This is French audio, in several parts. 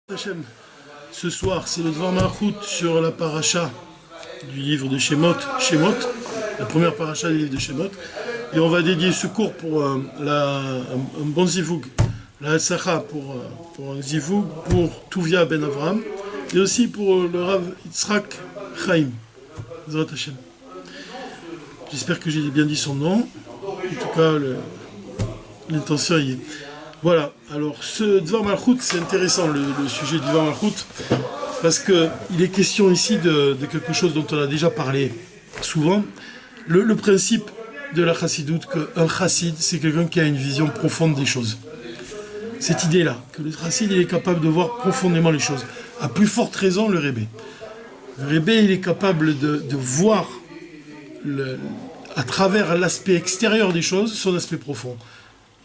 Hachem. Ce soir, c'est le Dvar Malchut sur la paracha du livre de Shemot, la première paracha du livre de Shemot. Et on va dédier ce cours pour un bon zivoug, la Hatzlacha pour un zivoug, pour Tuvia ben Avraham, et aussi pour le Rav Yitzhak Chaim. Zrat Hashem. J'espère que j'ai bien dit son nom. En tout cas, l'intention y est. Voilà, alors ce Dvar Malchut, c'est intéressant le sujet du Dvar Malchut, parce qu'il est question ici de quelque chose dont on a déjà parlé souvent. Le principe de la chassidoute, qu'un chassid, c'est quelqu'un qui a une vision profonde des choses. Cette idée-là, que le chassid, il est capable de voir profondément les choses. À plus forte raison, le rébé. Le rébé, il est capable de voir à travers l'aspect extérieur des choses, son aspect profond.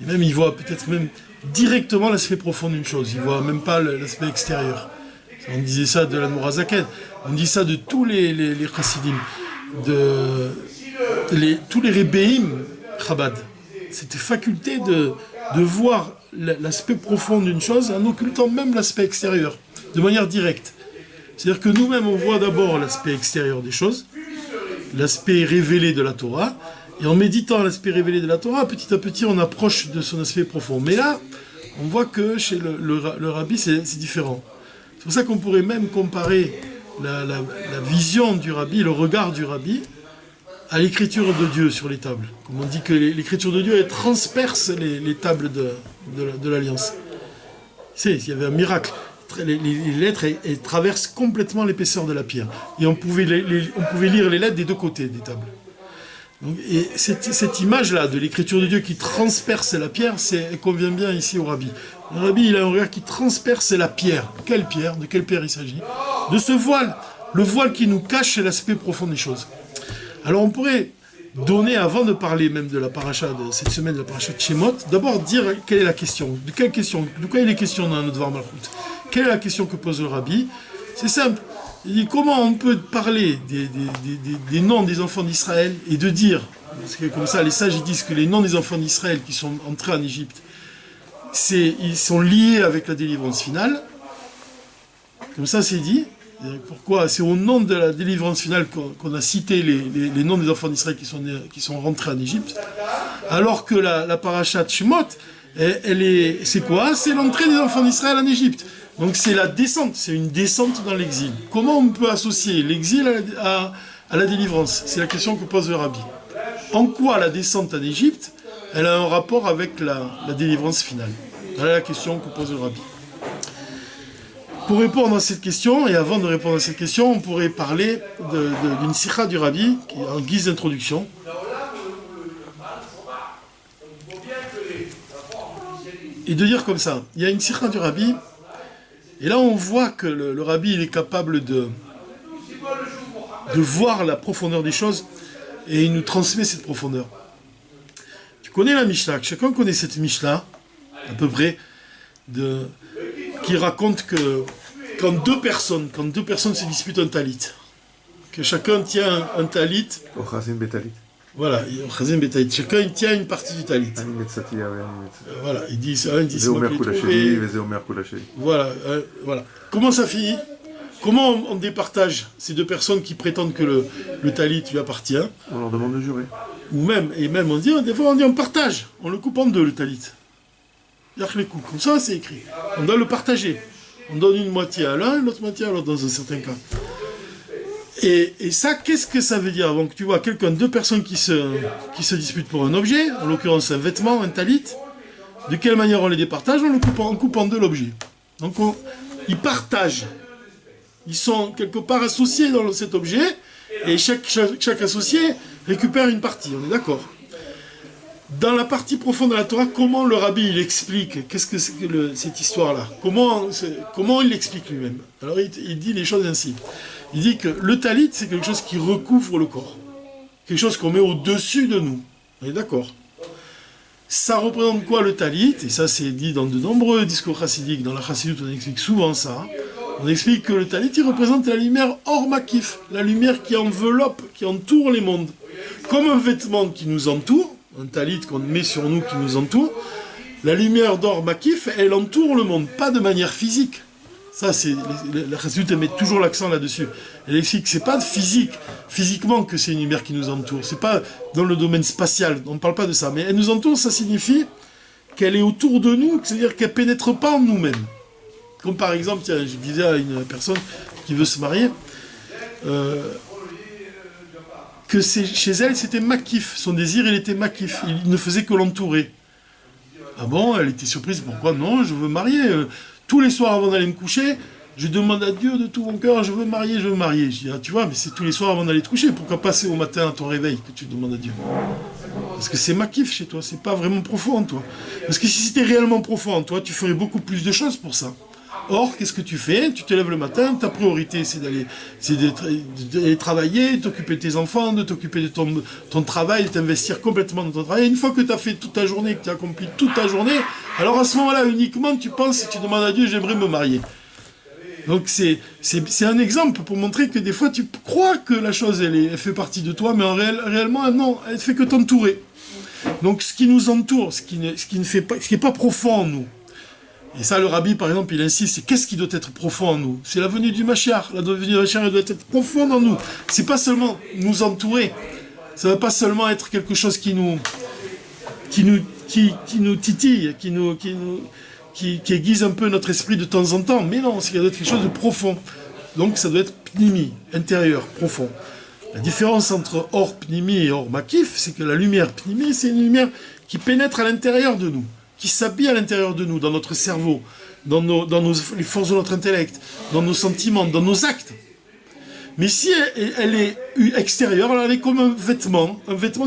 Et même, il voit peut-être même directement l'aspect profond d'une chose. Il ne voit même pas l'aspect extérieur. On disait ça de l'Admor HaZaken. On dit ça de tous les chassidim. Tous les rébéim Chabad. Cette faculté de voir l'aspect profond d'une chose en occultant même l'aspect extérieur, de manière directe. C'est-à-dire que nous-mêmes, on voit d'abord l'aspect extérieur des choses, l'aspect révélé de la Torah, et en méditant l'aspect révélé de la Torah, petit à petit, on approche de son aspect profond. Mais là, on voit que chez le rabbi, c'est différent. C'est pour ça qu'on pourrait même comparer la vision du rabbi, le regard du rabbi, à l'écriture de Dieu sur les tables. Comme on dit que l'écriture de Dieu, elle transperce les tables de l'Alliance. Il y avait un miracle. Les lettres, elles traversent complètement l'épaisseur de la pierre. Et on pouvait lire les lettres des deux côtés des tables. Donc, et cette image-là de l'écriture de Dieu qui transperce la pierre, elle convient bien ici au rabbi. Le rabbi, il a un regard qui transperce la pierre. Quelle pierre? De quelle pierre il s'agit? De ce voile. Le voile qui nous cache l'aspect profond des choses. Alors on pourrait donner, avant de parler même de la paracha de cette semaine, de la paracha de Shemot, d'abord dire quelle est la question. De quoi il est question dans notre Dvar Malchut? Quelle est la question que pose le rabbi? C'est simple. Il dit comment on peut parler des noms des enfants d'Israël et de dire, parce que comme ça les sages ils disent que les noms des enfants d'Israël qui sont entrés en Égypte, ils sont liés avec la délivrance finale. Comme ça c'est dit. Pourquoi? C'est au nom de la délivrance finale qu'on a cité les noms des enfants d'Israël qui sont rentrés en Égypte. Alors que la paracha de Shemot, c'est quoi? C'est l'entrée des enfants d'Israël en Égypte. Donc c'est la descente, c'est une descente dans l'exil. Comment on peut associer l'exil à la délivrance? C'est la question que pose le rabbi. En quoi la descente en Égypte, elle a un rapport avec la délivrance finale? Voilà la question que pose le rabbi. Pour répondre à cette question, et avant de répondre à cette question, on pourrait parler d'une sikha du rabbi, qui est en guise d'introduction. Et de dire comme ça, il y a une sikha du rabbi, et là on voit que le rabbi il est capable de voir la profondeur des choses, et il nous transmet cette profondeur. Tu connais la Mishnah, chacun connaît cette Mishnah, à peu près, qui raconte que quand deux personnes se disputent un talit, que chacun tient un talit. Ochazim betalit. Voilà, Ochazim betalit. Chacun tient une partie du talit. Voilà, ils disent un dit voilà, voilà. Comment ça finit? Comment on départage ces deux personnes qui prétendent que le talit lui appartient? On leur demande de jurer. Ou même on dit, des fois on dit on partage, on le coupe en deux le talit. Comme ça, c'est écrit. On doit le partager. On donne une moitié à l'un, l'autre moitié à l'autre dans un certain cas. Et ça, qu'est-ce que ça veut dire? Donc tu vois deux personnes qui se disputent pour un objet, en l'occurrence un vêtement, un talit. De quelle manière on les départage? On coupe en deux l'objet. Donc ils partagent. Ils sont quelque part associés dans cet objet, et chaque associé récupère une partie. On est d'accord? Dans la partie profonde de la Torah, comment le rabbi il explique qu'est-ce que c'est que cette histoire-là? Comment il l'explique lui-même? Alors il dit les choses ainsi. Il dit que le talit, c'est quelque chose qui recouvre le corps. Quelque chose qu'on met au-dessus de nous. On est d'accord? Ça représente quoi le talit? Et ça c'est dit dans de nombreux discours chassidiques. Dans la chassidoute, on explique souvent ça. On explique que le talit, il représente la lumière hors makif, la lumière qui enveloppe, qui entoure les mondes. Comme un vêtement qui nous entoure, un talit qu'on met sur nous qui nous entoure, la lumière d'or makif, elle entoure le monde, pas de manière physique, Ça, c'est la Chassidut, elle met toujours l'accent là-dessus. Elle explique que c'est pas physiquement que c'est une lumière qui nous entoure. C'est pas dans le domaine spatial. On ne parle pas de ça. Mais elle nous entoure, ça signifie qu'elle est autour de nous, c'est-à-dire qu'elle pénètre pas en nous-mêmes. Comme par exemple, tiens, je disais à une personne qui veut se marier, que chez elle, c'était makif. Son désir, il était makif. Il ne faisait que l'entourer. Ah bon, elle était surprise. Pourquoi non, je veux marier. Tous les soirs avant d'aller me coucher, je demande à Dieu de tout mon cœur, je veux marier, je veux marier. Je dis, ah, tu vois, mais c'est tous les soirs avant d'aller te coucher. Pourquoi pas c'est au matin à ton réveil que tu demandes à Dieu? Parce que c'est makif chez toi, c'est pas vraiment profond en toi. Parce que si c'était réellement profond en toi, tu ferais beaucoup plus de choses pour ça. Or, qu'est-ce que tu fais? Tu te lèves le matin, ta priorité c'est d'aller travailler, de t'occuper de tes enfants, de t'occuper de ton travail, de t'investir complètement dans ton travail. Et une fois que tu as fait toute ta journée, que tu as accompli toute ta journée, alors à ce moment-là uniquement tu penses et tu demandes à Dieu, j'aimerais me marier. Donc c'est un exemple pour montrer que des fois tu crois que la chose elle fait partie de toi, mais réellement non, elle fait que t'entourer. Donc ce qui nous entoure, ce qui n'est pas profond en nous. Et ça, le rabbi, par exemple, il insiste, c'est qu'est-ce qui doit être profond en nous? C'est la venue du Mashiach. La venue du Mashiach, elle doit être profonde en nous. C'est pas seulement nous entourer. Ça ne va pas seulement être quelque chose qui nous titille, qui aiguise un peu notre esprit de temps en temps. Mais non, ça doit être quelque chose de profond. Donc ça doit être pnimi, intérieur, profond. La différence entre or pnimi et or makif, c'est que la lumière pnimi, c'est une lumière qui pénètre à l'intérieur de nous, qui s'habille à l'intérieur de nous, dans notre cerveau, dans les forces de notre intellect, dans nos sentiments, dans nos actes. Mais si elle est extérieure, alors elle est comme un vêtement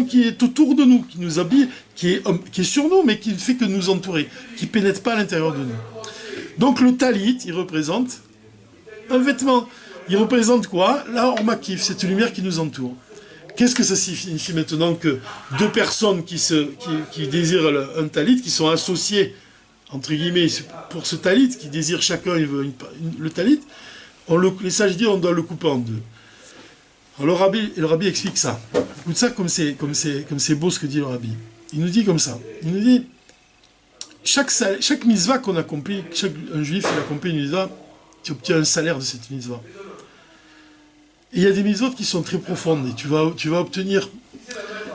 qui est autour de nous, qui nous habille, qui est sur nous, mais qui ne fait que nous entourer, qui ne pénètre pas à l'intérieur de nous. Donc le talit, il représente un vêtement. Il représente quoi? La hormakif, cette lumière qui nous entoure. Qu'est-ce que ça signifie maintenant que deux personnes qui désirent un talit, qui sont associées, entre guillemets, pour ce talit, qui désirent chacun le talit, les sages disent on doit le couper en deux. Alors le rabbi explique ça. Écoute ça comme c'est beau ce que dit le rabbi. Il nous dit comme ça. Il nous dit, chaque mitzvah qu'on accomplit, un juif il accomplit une mitzvah, tu obtiens un salaire de cette mitzvah. Et il y a des mitzvot qui sont très profondes, et tu vas obtenir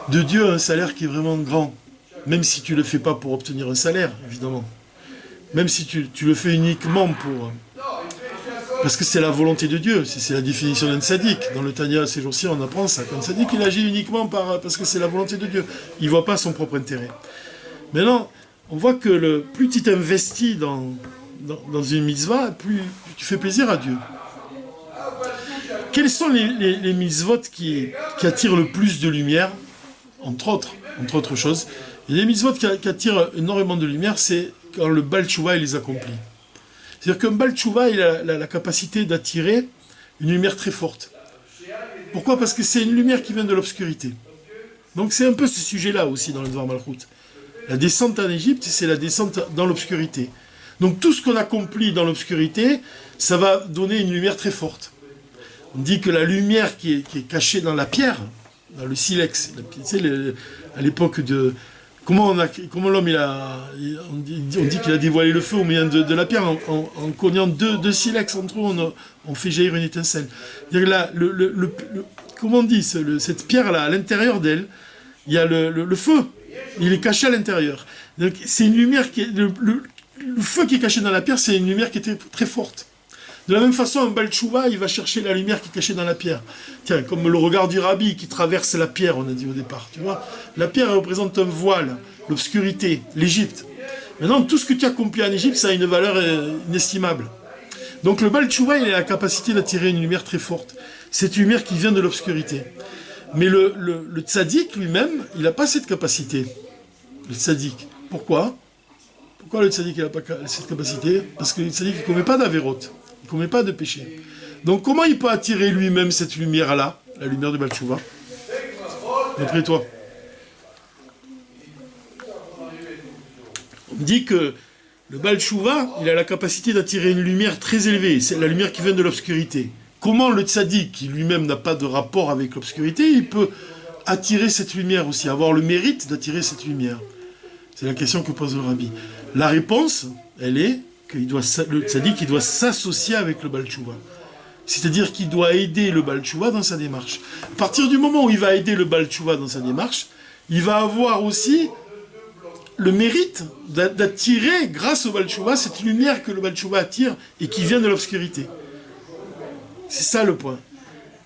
de Dieu un salaire qui est vraiment grand, même si tu ne le fais pas pour obtenir un salaire, évidemment. Même si tu le fais uniquement parce que c'est la volonté de Dieu, c'est la définition d'un tzaddik. Dans le Tanya, ces jours-ci, on apprend ça. Qu'un tzaddik, il agit uniquement parce que c'est la volonté de Dieu. Il ne voit pas son propre intérêt. Maintenant, on voit que plus tu t'investis dans une mitzvah, plus tu fais plaisir à Dieu. Quels sont les mitzvot qui attirent le plus de lumière, entre autres choses? Et les mitzvot qui attirent énormément de lumière, c'est quand le Baal Tshuva il les accomplit. C'est-à-dire qu'un Baal Tshuva il a la capacité d'attirer une lumière très forte. Pourquoi? Parce que c'est une lumière qui vient de l'obscurité. Donc c'est un peu ce sujet-là aussi dans le Dvar Malchut. La descente en Égypte, c'est la descente dans l'obscurité. Donc tout ce qu'on accomplit dans l'obscurité, ça va donner une lumière très forte. On dit que la lumière qui est cachée dans la pierre, dans le silex, tu sais, à l'époque de... Comment l'homme, on dit qu'il a dévoilé le feu au moyen de la pierre, en cognant deux silex entre eux, on fait jaillir une étincelle. Là, comment on dit, cette pierre-là, à l'intérieur d'elle, il y a le feu, il est caché à l'intérieur. Donc c'est une lumière qui est... Le feu qui est caché dans la pierre, c'est une lumière qui est très forte. De la même façon, un Baal Tshuva, il va chercher la lumière qui est cachée dans la pierre. Tiens, comme le regard du rabbi qui traverse la pierre, on a dit au départ, tu vois. La pierre, elle représente un voile, l'obscurité, l'Égypte. Maintenant, tout ce que tu accomplis en Égypte, ça a une valeur inestimable. Donc le Baal Tshuva, il a la capacité d'attirer une lumière très forte. Cette lumière qui vient de l'obscurité. Mais le tzaddik lui-même, il n'a pas cette capacité. Le tzaddik. Pourquoi le tzaddik n'a pas cette capacité? Parce que le tzaddik ne commet pas d'avérote. Il ne commet pas de péché. Donc comment il peut attirer lui-même cette lumière-là, la lumière du Baal Tshuva? D'après toi. On dit que le Baal Tshuva, il a la capacité d'attirer une lumière très élevée. C'est la lumière qui vient de l'obscurité. Comment le tzaddik, qui lui-même n'a pas de rapport avec l'obscurité, il peut attirer cette lumière aussi, avoir le mérite d'attirer cette lumière? C'est la question que pose le rabbi. La réponse, elle est le tzaddik, il doit s'associer avec le Baal Tshuva. C'est-à-dire qu'il doit aider le Baal Tshuva dans sa démarche. À partir du moment où il va aider le Baal Tshuva dans sa démarche, il va avoir aussi le mérite d'attirer, grâce au Baal Tshuva, cette lumière que le Baal Tshuva attire et qui vient de l'obscurité. C'est ça le point.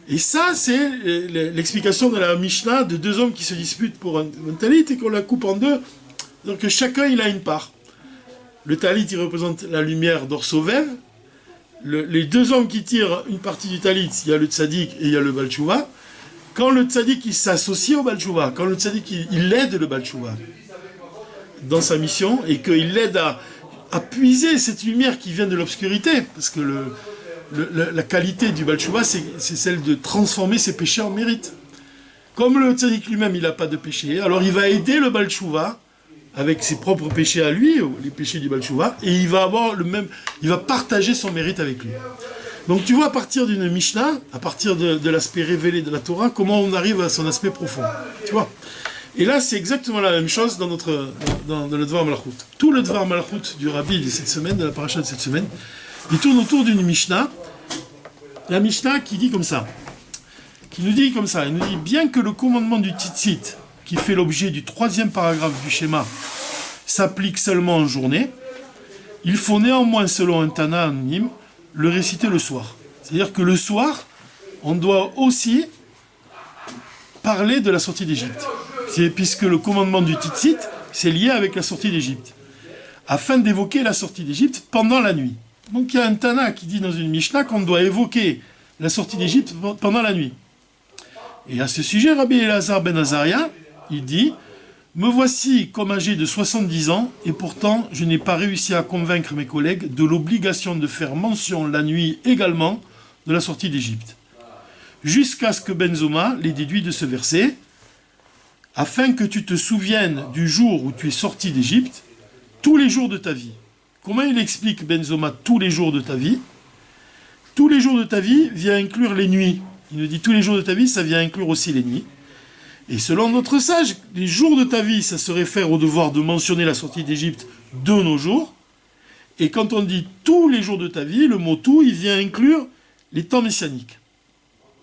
Et ça, c'est l'explication de la Mishnah de deux hommes qui se disputent pour un talit et qu'on la coupe en deux. Donc chacun, il a une part. Le talit, il représente la lumière d'Orsovel. Les deux hommes qui tirent une partie du talit, il y a le tzaddik et il y a le Baal Tshuva. Quand le tzaddik, il s'associe au Baal Tshuva, quand le tzaddik, il aide le Baal Tshuva dans sa mission et qu'il l'aide à puiser cette lumière qui vient de l'obscurité, parce que la qualité du Baal Tshuva, c'est celle de transformer ses péchés en mérite. Comme le tzaddik lui-même, il n'a pas de péché, alors il va aider le Baal Tshuva avec ses propres péchés à lui, les péchés du Baal Tshuva, et il va avoir il va partager son mérite avec lui. Donc tu vois, à partir d'une Mishnah, à partir de l'aspect révélé de la Torah, comment on arrive à son aspect profond. Tu vois. Et là, c'est exactement la même chose dans le Dvar Malchut. Tout le Dvar Malchut du Rabbi de cette semaine, de la paracha de cette semaine, il tourne autour d'une Mishnah. La Mishnah qui dit comme ça. Il nous dit, bien que le commandement du Tzitzit, qui fait l'objet du 3e paragraphe du schéma, s'applique seulement en journée, il faut néanmoins, selon un Tana anonyme, le réciter le soir. C'est-à-dire que le soir, on doit aussi parler de la sortie d'Égypte. Puisque le commandement du Tzitzit, c'est lié avec la sortie d'Égypte. Afin d'évoquer la sortie d'Égypte pendant la nuit. Donc il y a un Tana qui dit dans une Mishnah qu'on doit évoquer la sortie d'Égypte pendant la nuit. Et à ce sujet, Rabbi Elazar ben Azaria, il dit « Me voici comme âgé de 70 ans, et pourtant je n'ai pas réussi à convaincre mes collègues de l'obligation de faire mention la nuit également de la sortie d'Égypte. Jusqu'à ce que Benzoma les déduit de ce verset, afin que tu te souviennes du jour où tu es sorti d'Égypte, tous les jours de ta vie. » Comment il explique Benzoma tous les jours de ta vie? Tous les jours de ta vie vient inclure les nuits. Il nous dit tous les jours de ta vie, ça vient inclure aussi les nuits. Et selon notre sage, les jours de ta vie, ça se réfère au devoir de mentionner la sortie d'Égypte de nos jours. Et quand on dit tous les jours de ta vie, le mot tout, il vient inclure les temps messianiques.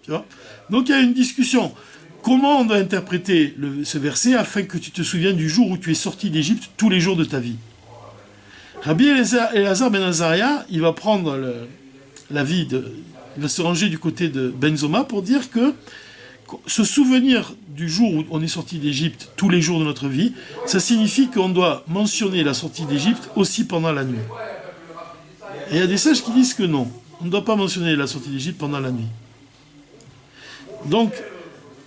Tu vois? Donc il y a une discussion. Comment on doit interpréter ce verset afin que tu te souviennes du jour où tu es sorti d'Égypte tous les jours de ta vie? Rabbi Elazar ben Azaria, il va prendre il va se ranger du côté de Benzoma pour dire que se souvenir du jour où on est sorti d'Égypte tous les jours de notre vie, ça signifie qu'on doit mentionner la sortie d'Égypte aussi pendant la nuit. Et il y a des sages qui disent que non, on ne doit pas mentionner la sortie d'Égypte pendant la nuit. Donc,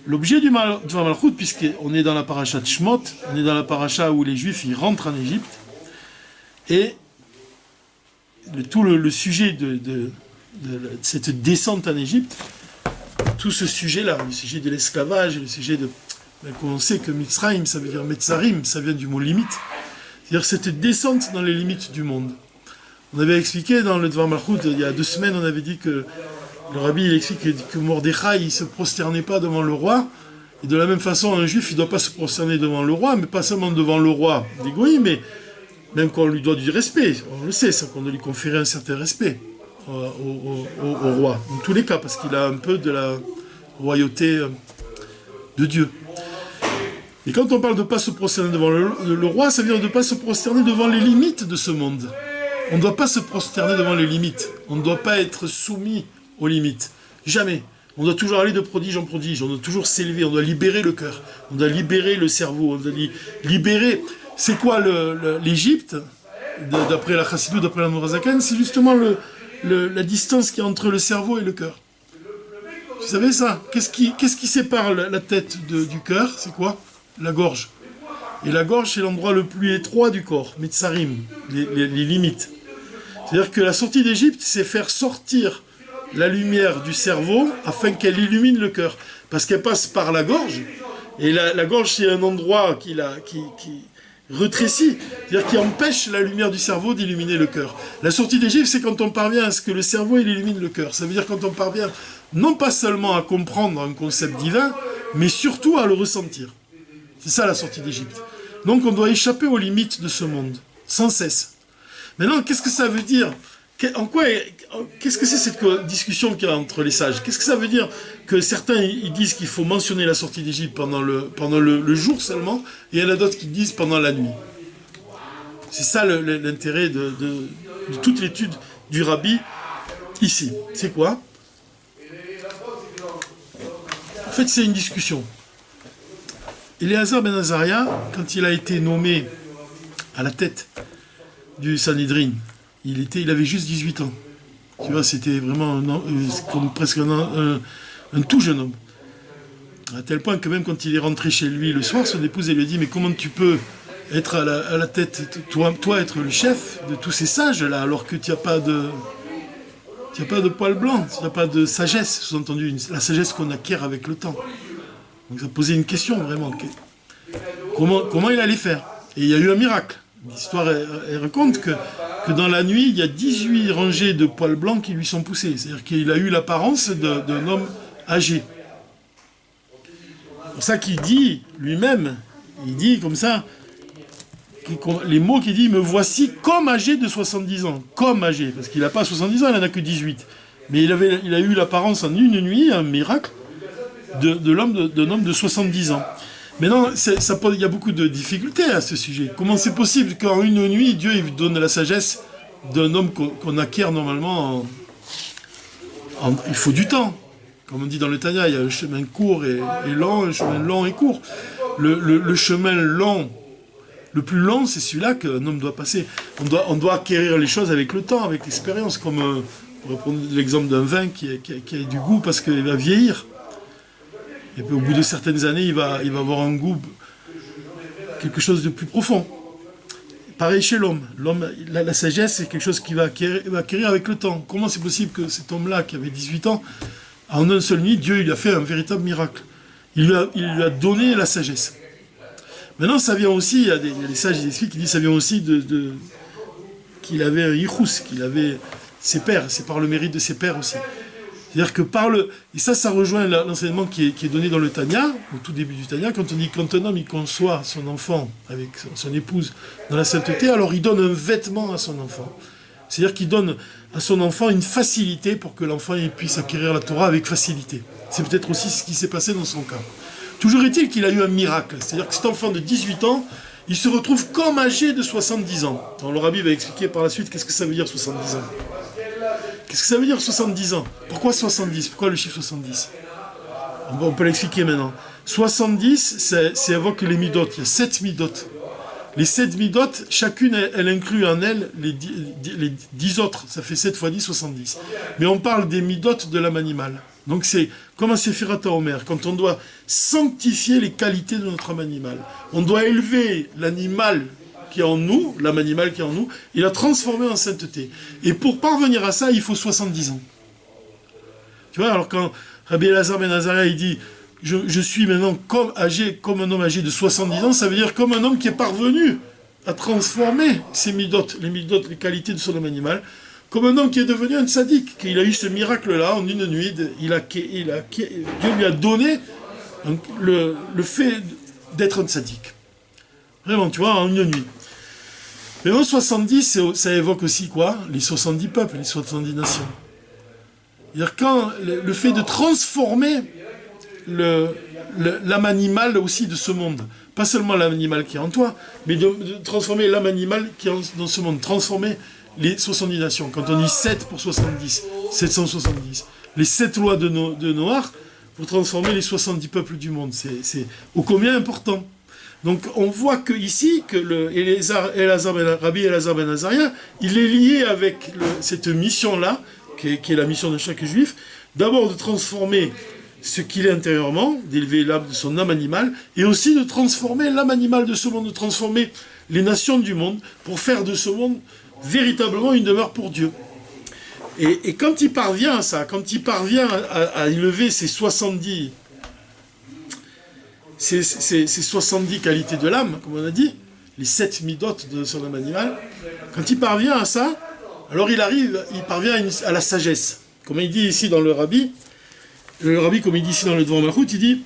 l'objet du Malchut, puisqu'on est dans la paracha de Shemot, on est dans la paracha où les Juifs ils rentrent en Égypte, et tout le sujet de cette descente en Égypte, tout ce sujet-là, le sujet de l'esclavage, le sujet de... On sait que Mitzrayim, ça veut dire Metzarim, ça vient du mot limite. C'est-à-dire cette descente dans les limites du monde. On avait expliqué dans le Dvar Malchut, il y a 2 semaines, on avait dit que le Rabbi il explique que Mordechai il ne se prosternait pas devant le roi. Et de la même façon, un juif, il ne doit pas se prosterner devant le roi, mais pas seulement devant le roi des Goïs, mais même qu'on lui doit du respect. On le sait, ça qu'on doit lui conférer un certain respect au roi. Dans tous les cas, parce qu'il a un peu de la royauté de Dieu. Et quand on parle de ne pas se prosterner devant le roi, ça veut dire de ne pas se prosterner devant les limites de ce monde. On ne doit pas se prosterner devant les limites. On ne doit pas être soumis aux limites. Jamais. On doit toujours aller de prodige en prodige. On doit toujours s'élever. On doit libérer le cœur. On doit libérer le cerveau. On doit libérer... C'est quoi l'Égypte, d'après la Chassidou, d'après la Mourazaken? C'est justement la distance qu'il y a entre le cerveau et le cœur. Vous savez ça? Qu'est-ce qui sépare la tête du cœur? C'est quoi? La gorge. Et la gorge, c'est l'endroit le plus étroit du corps, Mitzarim, les limites. C'est-à-dire que la sortie d'Égypte, c'est faire sortir la lumière du cerveau afin qu'elle illumine le cœur. Parce qu'elle passe par la gorge, et la gorge, c'est un endroit qui rétrécit, c'est-à-dire qui empêche la lumière du cerveau d'illuminer le cœur. La sortie d'Égypte, c'est quand on parvient à ce que le cerveau il illumine le cœur. Ça veut dire quand on parvient non pas seulement à comprendre un concept divin, mais surtout à le ressentir. C'est ça la sortie d'Égypte. Donc on doit échapper aux limites de ce monde, sans cesse. Maintenant, qu'est-ce que ça veut dire? Qu'est-ce que c'est cette discussion qu'il y a entre les sages? Qu'est-ce que ça veut dire que certains ils disent qu'il faut mentionner la sortie d'Égypte pendant le jour seulement, et il y en a d'autres qui disent pendant la nuit? C'est ça l'intérêt de toute l'étude du rabbi ici. C'est quoi? En fait, c'est une discussion. Éléazar ben Azaria, quand il a été nommé à la tête du Sanhédrin, il avait juste 18 ans. Tu vois, c'était vraiment comme presque un tout jeune homme. À tel point que même quand il est rentré chez lui le soir, son épouse elle lui a dit « Mais comment tu peux être à la tête, toi être le chef de tous ces sages-là, alors que tu n'as pas de poil blanc, tu n'as pas de sagesse, sous-entendu, la sagesse qu'on acquiert avec le temps. » Donc ça posait une question vraiment. Comment il allait faire? Et il y a eu un miracle. L'histoire elle raconte que dans la nuit, il y a 18 rangées de poils blancs qui lui sont poussés. C'est-à-dire qu'il a eu l'apparence d'un homme âgé. C'est pour ça qu'il dit lui-même, il dit comme ça, les mots qu'il dit, me voici comme âgé de 70 ans. Comme âgé, parce qu'il n'a pas 70 ans, il n'en a que 18. Mais il a eu l'apparence en une nuit, un miracle, d'un homme de 70 ans. Maintenant, il y a beaucoup de difficultés à ce sujet. Comment c'est possible qu'en une nuit, Dieu il donne la sagesse d'un homme qu'on acquiert normalement il faut du temps. Comme on dit dans le Tanya, il y a un chemin court et long, un chemin long et court. Le chemin long, le plus long, c'est celui-là qu'un homme doit passer. On doit acquérir les choses avec le temps, avec l'expérience, comme pour reprendre l'exemple d'un vin qui a du goût parce qu'il va vieillir. Et puis au bout de certaines années, il va avoir un goût, quelque chose de plus profond. Pareil chez l'homme. L'homme, la sagesse, c'est quelque chose qu'il va acquérir avec le temps. Comment c'est possible que cet homme-là, qui avait 18 ans, en un seul nuit, Dieu il a fait un véritable miracle. Il lui a donné la sagesse. Maintenant, ça vient aussi, il y a des sages qui expliquent, qui disent ça vient aussi qu'il avait un yichus, qu'il avait ses pères, c'est par le mérite de ses pères aussi. C'est-à-dire que et ça rejoint l'enseignement qui est donné dans le Tanya, au tout début du Tanya, quand on dit quand un homme il conçoit son enfant avec son épouse dans la sainteté, alors il donne un vêtement à son enfant. C'est-à-dire qu'il donne à son enfant une facilité pour que l'enfant puisse acquérir la Torah avec facilité. C'est peut-être aussi ce qui s'est passé dans son cas. Toujours est-il qu'il a eu un miracle. C'est-à-dire que cet enfant de 18 ans, il se retrouve comme âgé de 70 ans. Alors le rabbi va expliquer par la suite qu'est-ce que ça veut dire 70 ans. Qu'est-ce que ça veut dire 70 ans? Pourquoi 70? Pourquoi le chiffre 70? On peut l'expliquer maintenant. 70, ça évoque les midot. Il y a 7 midot. Les 7 midot, chacune, elle inclut en elle les 10 autres. Ça fait 7 fois 10, 70. Mais on parle des midot de l'âme animale. Donc c'est comme un Sefirat HaOmer, quand on doit sanctifier les qualités de notre âme animale. On doit élever l'animal qui est en nous, l'âme animale qui est en nous, et la transformer en sainteté. Et pour parvenir à ça, il faut 70 ans. Tu vois, alors quand Rabbi Éléazar ben Azaria, il dit je suis maintenant comme un homme âgé de 70 ans, ça veut dire comme un homme qui est parvenu à transformer ses midot, les qualités de son âme animale, comme un homme qui est devenu un tzaddik, qu'il a eu ce miracle-là en une nuit, Dieu lui a donné le fait d'être un tzaddik. Vraiment, tu vois, en une nuit. Mais en 70, ça évoque aussi quoi? Les 70 peuples, les 70 nations. C'est-à-dire quand le fait de transformer l'âme animale aussi de ce monde, pas seulement l'âme animale qui est en toi, mais de transformer l'âme animale qui est dans ce monde, transformer les 70 nations. Quand on dit 7 pour 70, 770. Les 7 lois de Noach pour transformer les 70 peuples du monde. C'est ô combien important. Donc on voit que ici, que Rabbi Éléazar ben Azaria, il est lié avec cette mission-là, qui est la mission de chaque juif, d'abord de transformer ce qu'il est intérieurement, d'élever l'âme de son âme animale, et aussi de transformer l'âme animale de ce monde, de transformer les nations du monde, pour faire de ce monde véritablement une demeure pour Dieu. Et quand il parvient à ça, quand il parvient à élever ces 70 qualités de l'âme, comme on a dit, les 7 midot de son âme animale, quand il parvient à ça, alors il parvient à la sagesse. Comme il dit ici dans le Rabbi, comme il dit ici dans le Dvar Malchut, il dit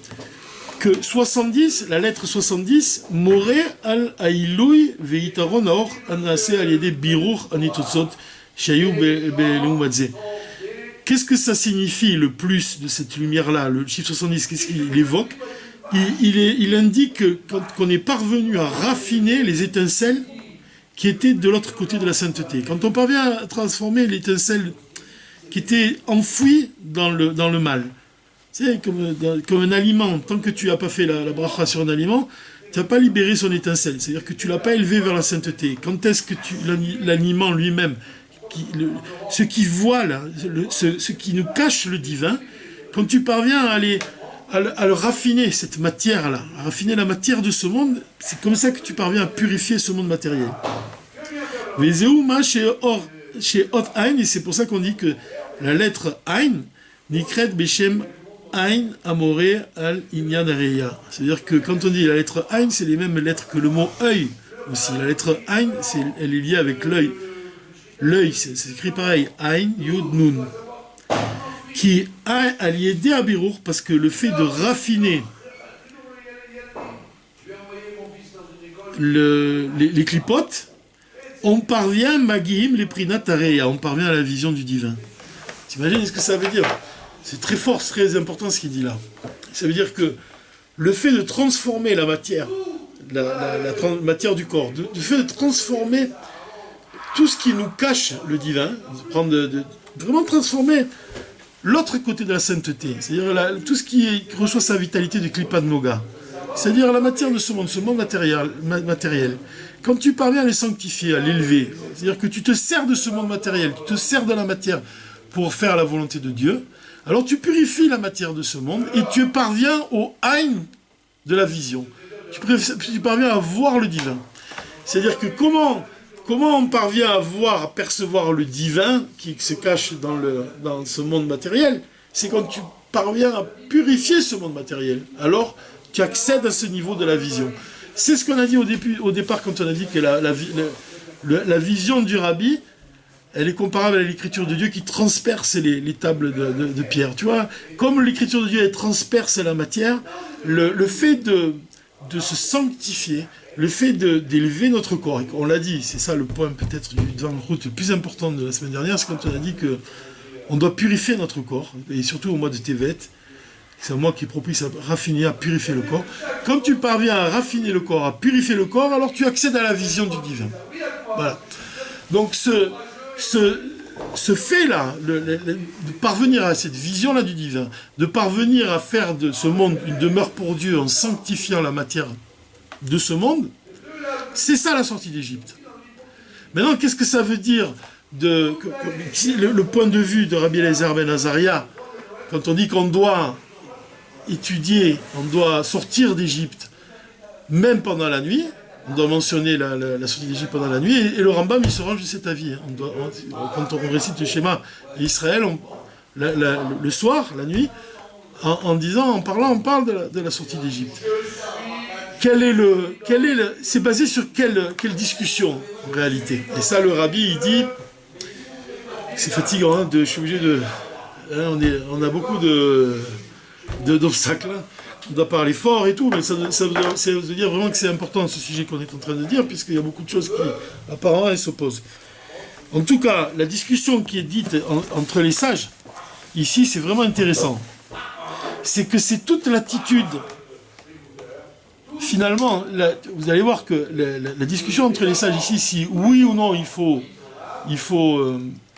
que 70, la lettre 70, Moré al Ailoui Veitaron Aor Anase Aliede Birour Anitotsot Shayou Beleumadze. Qu'est-ce que ça signifie le plus de cette lumière-là, le chiffre 70, qu'est-ce qu'il évoque? Il indique qu'on est parvenu à raffiner les étincelles qui étaient de l'autre côté de la sainteté. Quand on parvient à transformer l'étincelle qui était enfouie dans le mal, c'est comme un aliment, tant que tu n'as pas fait la bracha sur un aliment, tu n'as pas libéré son étincelle, c'est-à-dire que tu ne l'as pas élevé vers la sainteté. Quand est-ce que l'aliment lui-même, ce qui voile, ce qui nous cache le divin, quand tu parviens à le raffiner, cette matière-là, à raffiner la matière de ce monde, c'est comme ça que tu parviens à purifier ce monde matériel. Vezeuma chez Hot Ein, et c'est pour ça qu'on dit que la lettre Ein, Nikret Beshem Ein Amore Al Inyan Areya. C'est-à-dire que quand on dit la lettre Ein, c'est les mêmes lettres que le mot œil aussi. La lettre Ein, elle est liée avec l'œil. L'œil, c'est écrit pareil, Ein Yud Nun. Qui a lié à Birour, parce que le fait de raffiner les clipotes, on parvient, Magim, les Prinat Areya, on parvient à la vision du divin. T'imagines ce que ça veut dire? C'est très fort, c'est très important ce qu'il dit là. Ça veut dire que le fait de transformer la matière, la matière du corps, le fait de transformer tout ce qui nous cache le divin, de vraiment transformer l'autre côté de la sainteté, c'est-à-dire tout ce qui reçoit sa vitalité de Klipa de Noga, c'est-à-dire la matière de ce monde matériel. Quand tu parviens à les sanctifier, à l'élever, c'est-à-dire que tu te sers de ce monde matériel, tu te sers de la matière pour faire la volonté de Dieu, alors tu purifies la matière de ce monde et tu parviens au Ein de la vision. Tu parviens à voir le divin. C'est-à-dire que comment on parvient à percevoir le divin qui se cache dans ce monde matériel? C'est quand tu parviens à purifier ce monde matériel. Alors, tu accèdes à ce niveau de la vision. C'est ce qu'on a dit au départ quand on a dit que la vision du Rabbi, elle est comparable à l'écriture de Dieu qui transperce les tables de pierre. Tu vois, comme l'écriture de Dieu elle transperce la matière, le fait de se sanctifier, le fait d'élever notre corps, on l'a dit, c'est ça le point peut-être du devant de route le plus important de la semaine dernière, c'est quand on a dit qu'on doit purifier notre corps, et surtout au mois de Tevet, c'est un mois qui est propice à raffiner, à purifier le corps. Quand tu parviens à raffiner le corps, à purifier le corps, alors tu accèdes à la vision du divin. Voilà. Donc ce fait-là, de parvenir à cette vision-là du divin, de parvenir à faire de ce monde une demeure pour Dieu en sanctifiant la matière de ce monde, c'est ça la sortie d'Égypte. Maintenant, qu'est-ce que ça veut dire le point de vue de Rabbi Eliezer ben Azaria, quand on dit qu'on doit étudier, on doit sortir d'Égypte, même pendant la nuit, on doit mentionner la sortie d'Égypte pendant la nuit, et le Rambam, il se range de cet avis. Quand on récite le schéma d'Israël, le soir, la nuit, en parlant, on parle de la sortie d'Égypte. C'est basé sur quelle discussion, en réalité? Et ça, le Rabbi, il dit, c'est fatigant, je suis obligé de... on a beaucoup d'obstacles, on doit parler fort et tout, mais ça veut dire vraiment que c'est important ce sujet qu'on est en train de dire, puisqu'il y a beaucoup de choses qui, apparemment, s'opposent. En tout cas, la discussion qui est dite entre les sages, ici, c'est vraiment intéressant. C'est que c'est toute l'attitude... Finalement, vous allez voir que la discussion entre les sages ici, si oui ou non il faut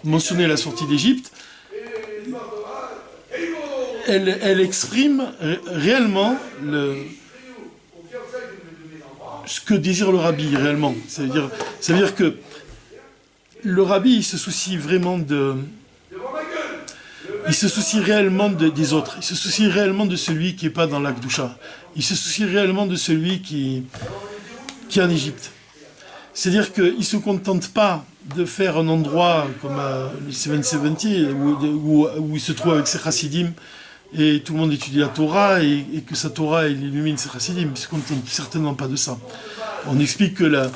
mentionner la sortie d'Égypte, elle exprime réellement ce que désire le Rabbi réellement. Ça veut dire que le Rabbi il se soucie vraiment il se soucie réellement des autres. Il se soucie réellement de celui qui n'est pas dans l'Akdoucha. Il se soucie réellement de celui qui est en Égypte. C'est-à-dire qu'il ne se contente pas de faire un endroit comme le 770 où il se trouve avec ses chassidim et tout le monde étudie la Torah et que sa Torah il illumine ses chassidim. Il ne se contente certainement pas de ça. On explique que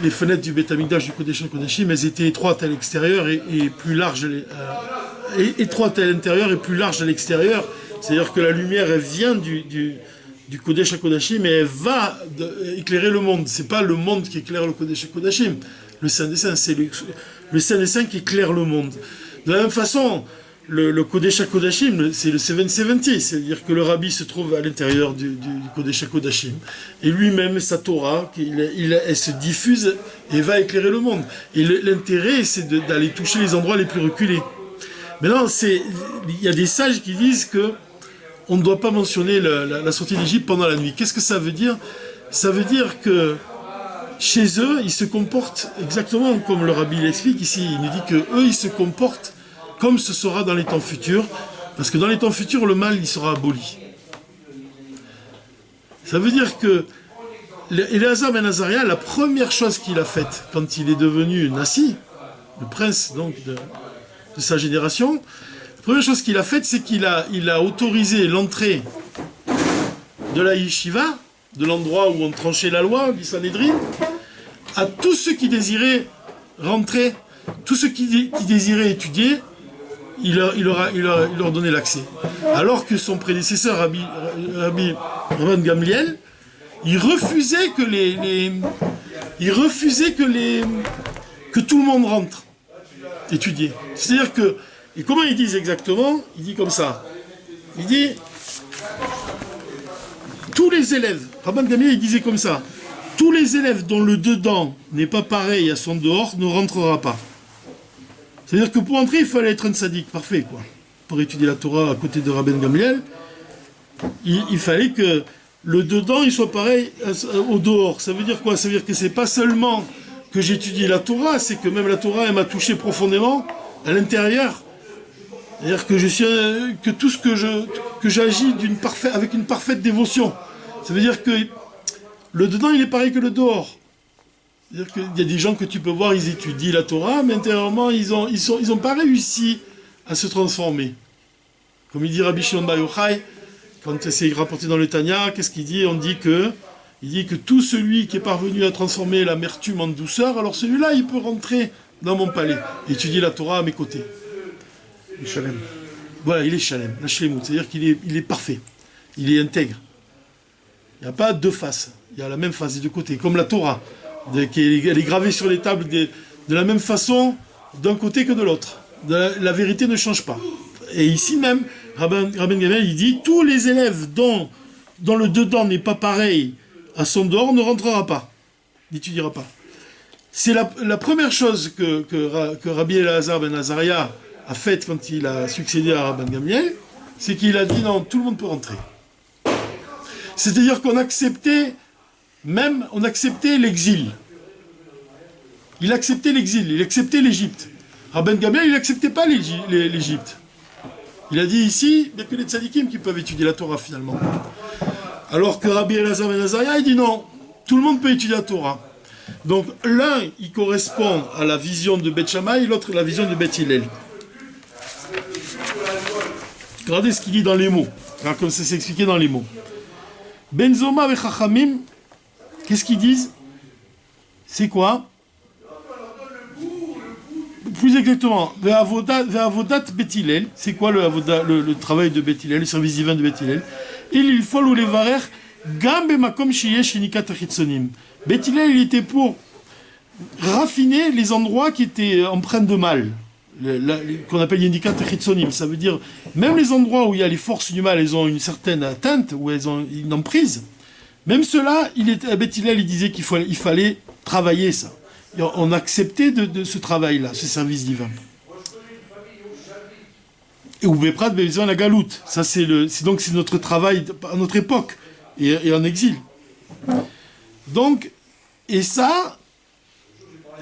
les fenêtres du Beth Amikdash du Kodesh Kodeshim, elles étaient étroites à l'extérieur et plus larges étroites à l'intérieur et plus larges à l'extérieur, C'est-à-dire que la lumière, elle vient du Kodesh HaKodashim, mais elle va éclairer le monde. C'est pas le monde qui éclaire le Kodesh HaKodashim. Le Saint des Saints, c'est le Saint des Saints qui éclaire le monde. De la même façon, le Kodesh HaKodashim, c'est le 770, c'est-à-dire que le Rabbi se trouve à l'intérieur du Kodesh HaKodashim. Et lui-même, sa Torah, elle se diffuse et va éclairer le monde. Et l'intérêt, c'est d'aller toucher les endroits les plus reculés. Maintenant, il y a des sages qui disent que on ne doit pas mentionner la sortie d'Égypte pendant la nuit. Qu'est-ce que ça veut dire? Ça veut dire que chez eux, ils se comportent exactement comme le Rabbi l'explique ici. Il nous dit que eux, ils se comportent comme ce sera dans les temps futurs, parce que dans les temps futurs, le mal, il sera aboli. Ça veut dire que Éléazar ben Azaria, la première chose qu'il a faite quand il est devenu Nassi, le prince donc de sa génération, la première chose qu'il a faite, c'est qu'il a autorisé l'entrée de la yeshiva, de l'endroit où on tranchait la loi, du Sanhédrin, à tous ceux qui désiraient rentrer, tous ceux qui désiraient étudier, il leur donnait l'accès. Alors que son prédécesseur, Rabbi Gamliel, il refusait que tout le monde rentre étudier. C'est-à-dire que, et comment ils disent exactement? Il dit comme ça. Il dit, tous les élèves, Rabbi Gamliel il disait comme ça, tous les élèves dont le dedans n'est pas pareil à son dehors ne rentrera pas. C'est-à-dire que pour entrer, il fallait être un tzaddik parfait, quoi. Pour étudier la Torah à côté de Rabbi Gamliel, il fallait que le dedans il soit pareil au dehors. Ça veut dire quoi? Ça veut dire que c'est pas seulement que j'étudie la Torah, c'est que même la Torah elle m'a touché profondément à l'intérieur. C'est-à-dire que tout ce que j'agis avec une parfaite dévotion. Ça veut dire que le dedans il est pareil que le dehors. C'est-à-dire qu'il y a des gens que tu peux voir, ils étudient la Torah, mais intérieurement, ils ont pas réussi à se transformer. Comme il dit Rabbi Shimon Bar Yochai, quand c'est rapporté dans le Tanya, qu'est-ce qu'il dit? Il dit que tout celui qui est parvenu à transformer l'amertume en douceur, alors celui-là, il peut rentrer dans mon palais, étudier la Torah à mes côtés. Le Shalem. Voilà, il est Shalem, la Shlemut, c'est-à-dire qu'il est parfait, il est intègre. Il n'y a pas deux faces, il y a la même face des deux côtés, comme la Torah. Elle est gravée sur les tables de la même façon d'un côté que de l'autre. La vérité ne change pas. Et ici même, Rabbi Gamliel, il dit tous les élèves dont le dedans n'est pas pareil à son dehors ne rentrera pas, n'étudiera pas. C'est la première chose que Rabbi Éléazar ben Azaria a faite quand il a succédé à Rabbi Gamliel, c'est qu'il a dit non, tout le monde peut rentrer. C'est-à-dire qu'on acceptait l'exil. Il acceptait l'exil, il acceptait l'Égypte. Rabbi Gamliel, il n'acceptait pas l'Égypte. Il a dit ici, il n'y a que les tzadikim qui peuvent étudier la Torah finalement. Alors que Rabbi Éléazar ben Azaria, il dit non, tout le monde peut étudier la Torah. Donc l'un, il correspond à la vision de Beth Shammai, l'autre à la vision de Beth Hillel. Regardez ce qu'il dit dans les mots, comme ça s'est expliqué dans les mots. Benzoma et Chachamim, qu'est-ce qu'ils disent? C'est quoi? Plus exactement, Ve'avodat Beth Hillel, c'est quoi le travail de Beth Hillel, le service divin de Beth Hillel? Il faut le levarer gam bemakom sheyesh shinikat achitzonim. Beth Hillel, il était pour raffiner les endroits qui étaient empreints de mal, qu'on appelle yinikat achitzonim. Ça veut dire même les endroits où il y a les forces du mal, elles ont une certaine atteinte, où elles ont une emprise. Même cela, Beth Hillel, il disait qu'il fallait travailler ça. Et on acceptait de ce travail-là, ce service divin. Et ou Beprat besoin la galoute. Ça c'est notre travail à notre époque et en exil. Donc et ça,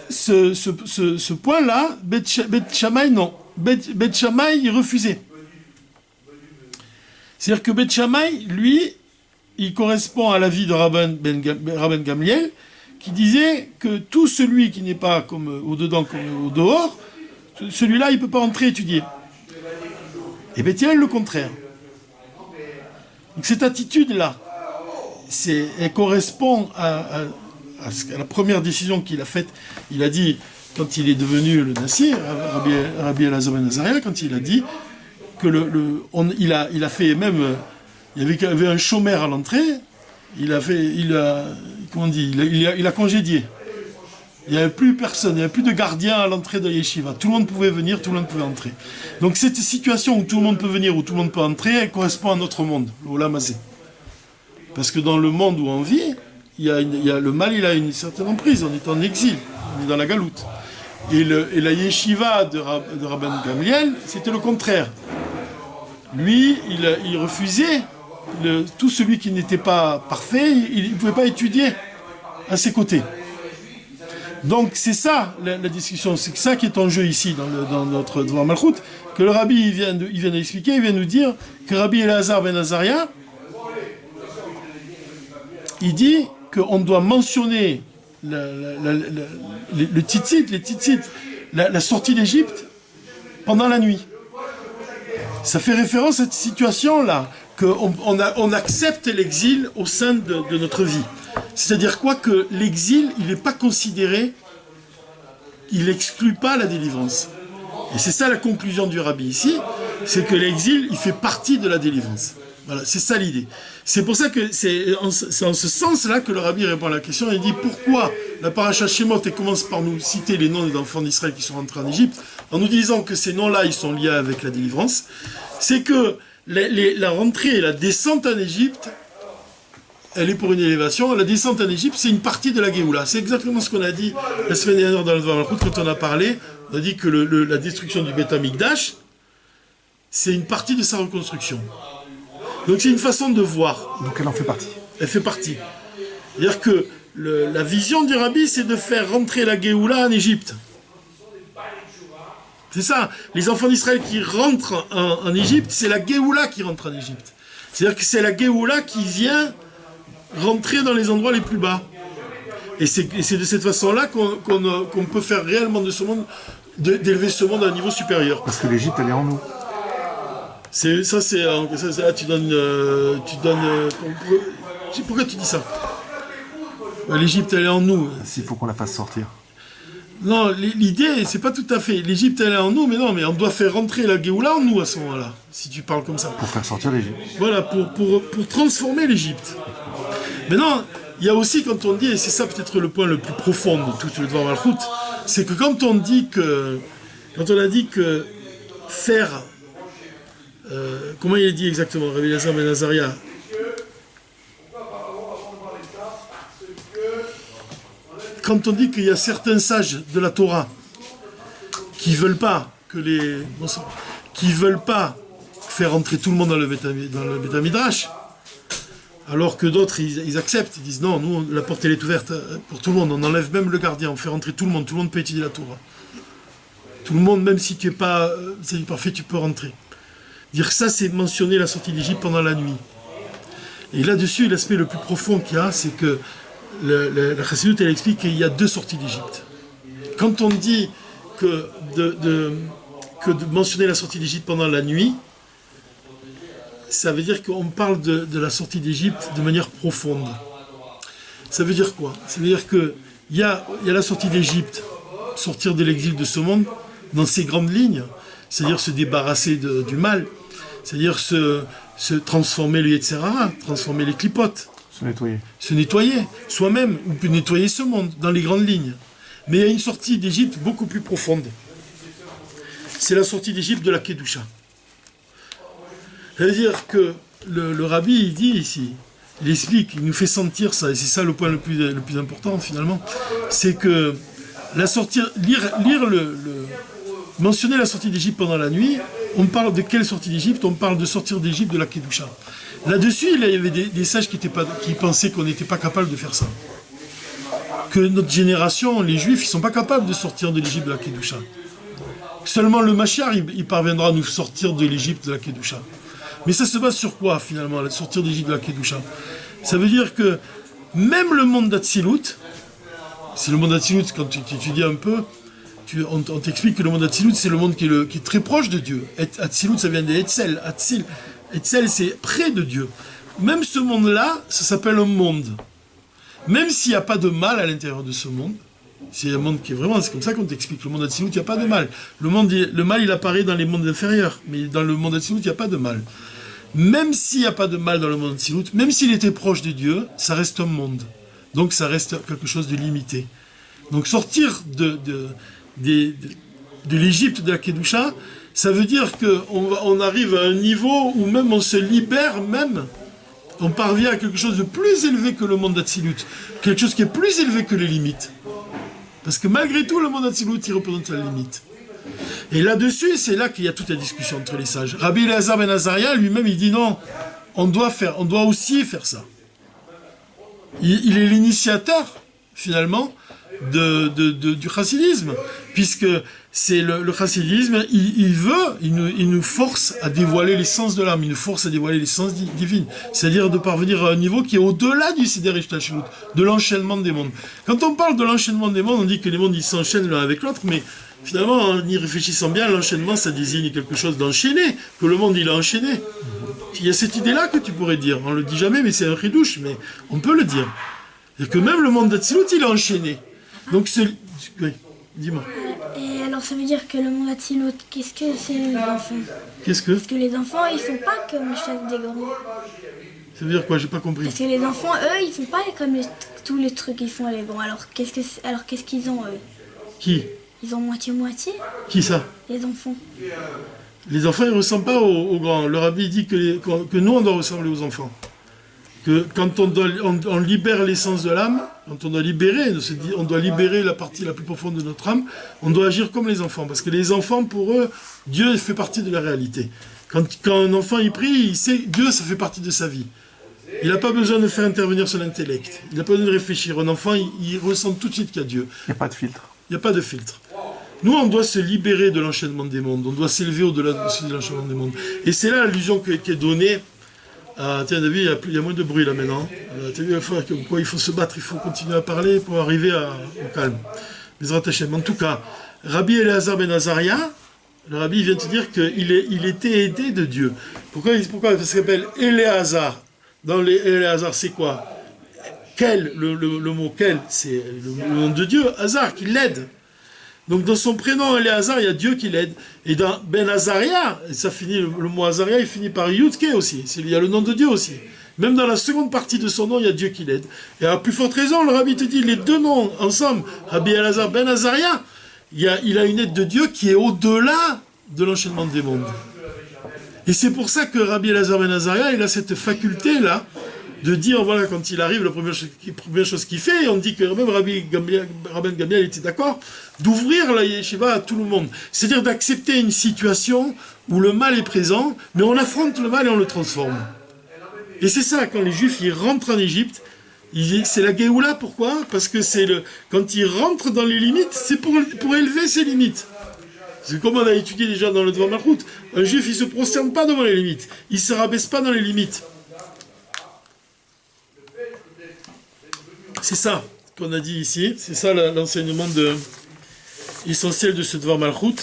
ce point-là, Beth Shammai non, Beth Shammai il refusait. C'est-à-dire que Beth Shammai, lui, il correspond à l'avis de Rabbi Gamliel, qui disait que tout celui qui n'est pas comme au-dedans comme au dehors, celui-là, il ne peut pas entrer étudier. Et Beth Hillel, le contraire. Donc cette attitude-là, elle correspond à la première décision qu'il a faite. Il a dit, quand il est devenu le Nassi, Rabbi Éléazar ben Azaria, quand il a dit que il a fait même, il y avait un chômeur à l'entrée, il a congédié. Il n'y avait plus personne, il n'y avait plus de gardien à l'entrée de Yeshiva. Tout le monde pouvait venir, tout le monde pouvait entrer. Donc cette situation où tout le monde peut venir, où tout le monde peut entrer, elle correspond à notre monde, l'Olam Hazé. Parce que dans le monde où on vit, le mal, il a une certaine emprise. On est en exil, on est dans la galoute. Et la Yeshiva de Rabban Gamliel, c'était le contraire. Lui, il refusait tout celui qui n'était pas parfait, il ne pouvait pas étudier à ses côtés. Donc c'est ça la discussion, c'est ça qui est en jeu ici dans notre Dvar Malchut, que le Rabbi il vient d'expliquer, il vient nous dire que Rabbi Elazar ben Azaria, il dit qu'on doit mentionner le tzitzit, la sortie d'Égypte pendant la nuit. Ça fait référence à cette situation-là, qu'on accepte l'exil au sein de notre vie. C'est-à-dire quoi, que l'exil, il n'est pas considéré, il n'exclut pas la délivrance. Et c'est ça la conclusion du Rabbi ici, c'est que l'exil, il fait partie de la délivrance. Voilà, c'est ça l'idée. C'est pour ça que c'est en ce sens-là que le Rabbi répond à la question, il dit pourquoi la paracha Shemot commence par nous citer les noms des enfants d'Israël qui sont rentrés en Égypte, en nous disant que ces noms-là, ils sont liés avec la délivrance. C'est que la rentrée et la descente en Égypte, elle est pour une élévation. La descente en Égypte, c'est une partie de la Géoula. C'est exactement ce qu'on a dit la semaine dernière dans le Dvar Malchut quand on a parlé. On a dit que la destruction du Beth Amikdash, c'est une partie de sa reconstruction. Donc c'est une façon de voir. Donc elle en fait partie. Elle fait partie. C'est-à-dire que la vision du Rabbi, c'est de faire rentrer la Géoula en Égypte. C'est ça. Les enfants d'Israël qui rentrent en Égypte, c'est la Géoula qui rentre en Égypte. C'est-à-dire que c'est la Géoula qui vient rentrer dans les endroits les plus bas. Et c'est de cette façon-là qu'on peut faire réellement de ce monde, d'élever ce monde à un niveau supérieur. Parce que l'Égypte, elle est en nous. Tu donnes. Pourquoi tu dis ça? L'Égypte, elle est en nous. Il faut qu'on la fasse sortir. Non, l'idée, c'est pas tout à fait. L'Égypte, elle est en nous, mais non, mais on doit faire rentrer la Géoula en nous à ce moment-là, si tu parles comme ça. Pour faire sortir l'Égypte. Voilà, pour transformer l'Égypte. Maintenant, il y a aussi, quand on dit, et c'est ça peut-être le point le plus profond de tout le Dvar Malchut, c'est que quand on a dit que faire, comment il a dit exactement, Rabbi Elazar ben Azaria, quand on dit qu'il y a certains sages de la Torah qui veulent pas faire entrer tout le monde dans le Beth Midrash, alors que d'autres ils acceptent, ils disent non, nous la porte elle est ouverte pour tout le monde, on enlève même le gardien, on fait rentrer tout le monde peut étudier la Torah. Tout le monde, même si tu es pas parfait, tu peux rentrer. Dire ça, c'est mentionner la sortie d'Égypte pendant la nuit. Et là-dessus, l'aspect le plus profond qu'il y a, c'est que la Chassidut, elle explique qu'il y a deux sorties d'Égypte. Quand on dit que de mentionner la sortie d'Égypte pendant la nuit, ça veut dire qu'on parle de la sortie d'Égypte de manière profonde. Ça veut dire quoi? Ça veut dire qu'il y a la sortie d'Égypte, sortir de l'exil de ce monde, dans ses grandes lignes, c'est-à-dire se débarrasser du mal, c'est-à-dire se transformer le Yetzirah, transformer les clipotes. Se nettoyer soi-même, on peut nettoyer ce monde dans les grandes lignes. Mais il y a une sortie d'Égypte beaucoup plus profonde. C'est la sortie d'Égypte de la Kedusha. C'est-à-dire que le Rabbi, il dit ici, il explique, il nous fait sentir ça, et c'est ça le point le plus important finalement, c'est que la sortie, mentionner la sortie d'Égypte pendant la nuit, on parle de quelle sortie d'Égypte? On parle de sortir d'Égypte de la Kedusha. Là-dessus, il y avait des sages qui pensaient qu'on n'était pas capable de faire ça. Que notre génération, les Juifs, ils ne sont pas capables de sortir de l'Égypte de la Kedusha. Seulement le Mashiach, il parviendra à nous sortir de l'Égypte de la Kedusha. Mais ça se base sur quoi, finalement, sortir d'Égypte de la Kedusha? Ça veut dire que même le monde d'Atsilut, c'est le monde d'Atsilut, quand tu étudies un peu, on t'explique que le monde d'Atsilut, c'est le monde qui est très proche de Dieu. Atsilut, ça vient d'Etzel. Etzel, c'est près de Dieu. Même ce monde-là, ça s'appelle un monde. Même s'il n'y a pas de mal à l'intérieur de ce monde, C'est un monde qui est vraiment, c'est comme ça qu'on t'explique. Le monde d'Atsilut, il n'y a pas de mal. Le mal, il apparaît dans les mondes inférieurs, mais dans le monde d'Atsilut, il n'y a pas de mal. Même s'il n'y a pas de mal dans le monde d'Atsilut, même s'il était proche de Dieu, ça reste un monde. Donc ça reste quelque chose de limité. Donc sortir de l'Égypte, de la Kedusha, ça veut dire qu'on arrive à un niveau où même on se libère, même, on parvient à quelque chose de plus élevé que le monde d'Atsilut, quelque chose qui est plus élevé que les limites. Parce que malgré tout, le monde d'Atsilut, il représente la limite. Et là-dessus, c'est là qu'il y a toute la discussion entre les sages. Rabbi Elazar ben Azaria, lui-même, il dit non, on doit aussi faire ça. Il est l'initiateur, finalement, du chassidisme, puisque c'est le chassidisme, il nous force à dévoiler l'essence de l'âme, il nous force à dévoiler l'essence divine, c'est-à-dire de parvenir à un niveau qui est au-delà du Seder Ishtashlut, de l'enchaînement des mondes. Quand on parle de l'enchaînement des mondes, on dit que les mondes ils s'enchaînent l'un avec l'autre, mais finalement, en y réfléchissant bien, l'enchaînement ça désigne quelque chose d'enchaîné, que le monde il a enchaîné. Il y a cette idée-là que tu pourrais dire, on le dit jamais, mais c'est un ridouche, mais on peut le dire. Et que même le monde d'Atsilut, il est enchaîné. Donc oui, dis-moi. Et alors ça veut dire que le monde d'Atsilut, qu'est-ce que c'est les enfants? Qu'est-ce que? Parce que les enfants, ils font pas comme chaque des grands. Ça veut dire quoi? J'ai pas compris. Parce que les enfants, eux, ils font pas comme tous les trucs qu'ils font les grands. Alors qu'est-ce qu'ils ont, eux? Qui? Ils ont moitié-moitié, Qui ça? les enfants. Les enfants, ils ne ressemblent pas aux grands. Le rabbi dit que nous, on doit ressembler aux enfants. Que quand on libère l'essence de l'âme, quand on doit libérer, on doit libérer la partie la plus profonde de notre âme, on doit agir comme les enfants. Parce que les enfants, pour eux, Dieu fait partie de la réalité. Quand un enfant il prie, il sait Dieu, ça fait partie de sa vie. Il n'a pas besoin de faire intervenir son intellect. Il n'a pas besoin de réfléchir. Un enfant, il ressent tout de suite qu'il y a Dieu. Il n'y a pas de filtre. Il n'y a pas de filtre. Nous, on doit se libérer de l'enchaînement des mondes. On doit s'élever au-delà de l'enchaînement des mondes. Et c'est là l'allusion qui est donnée. Tiens, David, il y a moins de bruit là maintenant. Tu as vu, il faut se battre, il faut continuer à parler pour arriver au calme. Bezrat Hashem. En tout cas, Rabbi Elazar ben Azaria, le rabbi vient de dire qu'il était aidé de Dieu. Pourquoi ça s'appelle Elazar? Dans les Elazar, c'est quoi? Le mot quel, c'est le nom de Dieu, Hazar, qui l'aide. Donc dans son prénom Elazar, il y a Dieu qui l'aide. Et dans Ben Azaria, le mot Azaria, il finit par Yudke aussi. Il y a le nom de Dieu aussi. Même dans la seconde partie de son nom, il y a Dieu qui l'aide. Et à plus forte raison, le rabbi te dit, les deux noms ensemble, Rabbi Elazar, Ben Azaria, il a une aide de Dieu qui est au-delà de l'enchaînement des mondes. Et c'est pour ça que Rabbi Elazar Ben Azaria, il a cette faculté-là de dire, voilà, quand il arrive, la première chose qu'il fait, et on dit que même Rabbi Gamliel était d'accord, d'ouvrir la yeshiva à tout le monde. C'est-à-dire d'accepter une situation où le mal est présent, mais on affronte le mal et on le transforme. Et c'est ça, quand les Juifs ils rentrent en Égypte, c'est la Géoula, pourquoi? Parce que quand ils rentrent dans les limites, c'est pour élever ces limites. C'est comme on a étudié déjà dans le Dvar Malchut. Un Juif, il ne se prosterne pas devant les limites. Il ne se rabaisse pas dans les limites. C'est ça qu'on a dit ici. C'est ça l'enseignement essentiel de ce Dvar Malchut.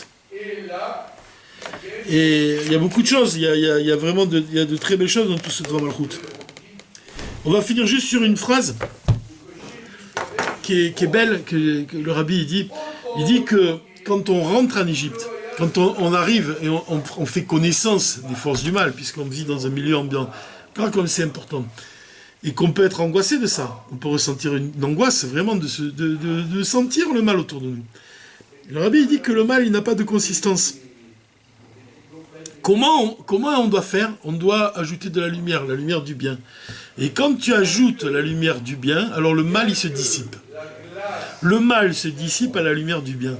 Et il y a beaucoup de choses. Il y a vraiment de très belles choses dans tout ce Dvar Malchut. On va finir juste sur une phrase qui est belle, que le rabbi il dit que quand on rentre en Égypte, quand on arrive et on fait connaissance des forces du mal, puisqu'on vit dans un milieu ambiant, quand c'est important, et qu'on peut être angoissé de ça, on peut ressentir une angoisse vraiment de sentir le mal autour de nous. Le rabbi il dit que le mal il n'a pas de consistance. Comment on doit faire? On doit ajouter de la lumière du bien. Et quand tu ajoutes la lumière du bien, alors le mal il se dissipe. Le mal se dissipe à la lumière du bien.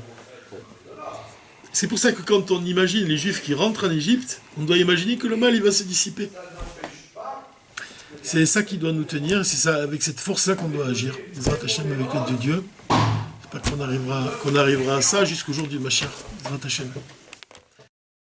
C'est pour ça que quand on imagine les Juifs qui rentrent en Égypte, on doit imaginer que le mal il va se dissiper. C'est ça qui doit nous tenir, c'est ça, avec cette force-là qu'on doit agir. Bezrat Hashem, avec l'aide de Dieu. J'espère qu'on arrivera à ça jusqu'au jour du Mashiach. Bezrat Hashem.